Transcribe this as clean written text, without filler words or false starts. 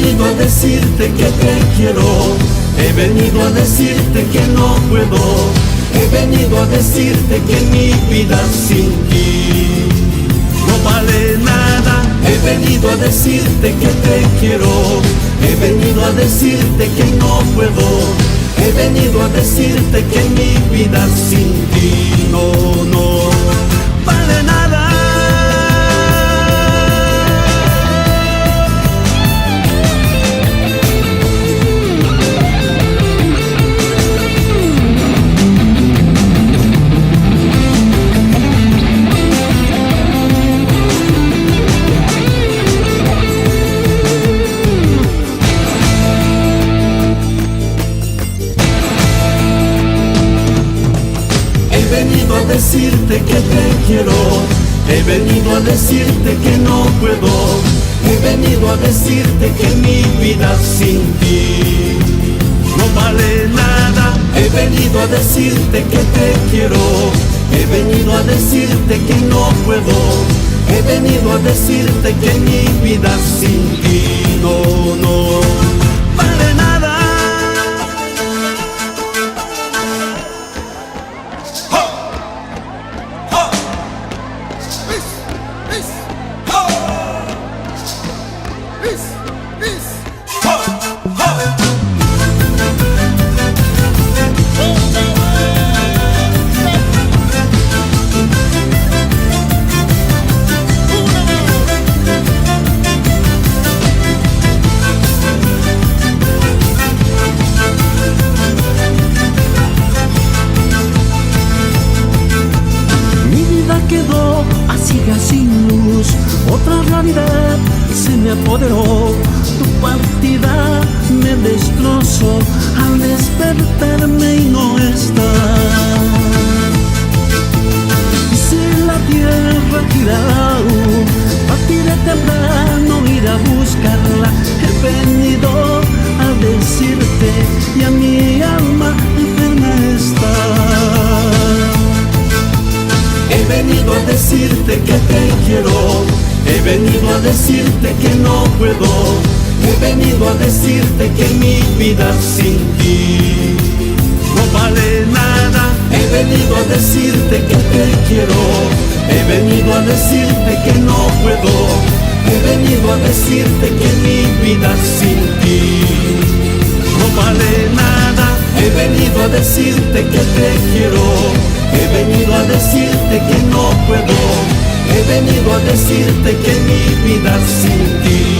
venido a decirte que te quiero, he venido a decirte que no puedo, he venido a decirte que mi vida sin ti no vale nada. He venido a decirte que te quiero, he venido a decirte que no puedo, he venido a decirte que mi vida sin ti no vale nada. He venido a decirte que te quiero, he venido a decirte que no puedo, he venido a decirte que mi vida sin ti no vale nada. He venido a decirte que te quiero, he venido a decirte que no puedo, he venido a decirte que mi vida sin ti no vale nada. Quedó a ciegas sin luz, otra realidad se me apoderó. Tu partida me destrozó al despertarme y no está. Si la tierra gira aún, partiré temprano, ir a buscarla. He venido a decirte y a mi alma enferma está. He venido a decirte que te quiero, he venido a decirte que no puedo, he venido a decirte que mi vida sin ti no vale nada. He venido a decirte que te quiero, he venido a decirte que no puedo, he venido a decirte que mi vida sin ti no vale nada. He venido a decirte que te quiero, he venido a decirte que no puedo, he venido a decirte que mi vida sin ti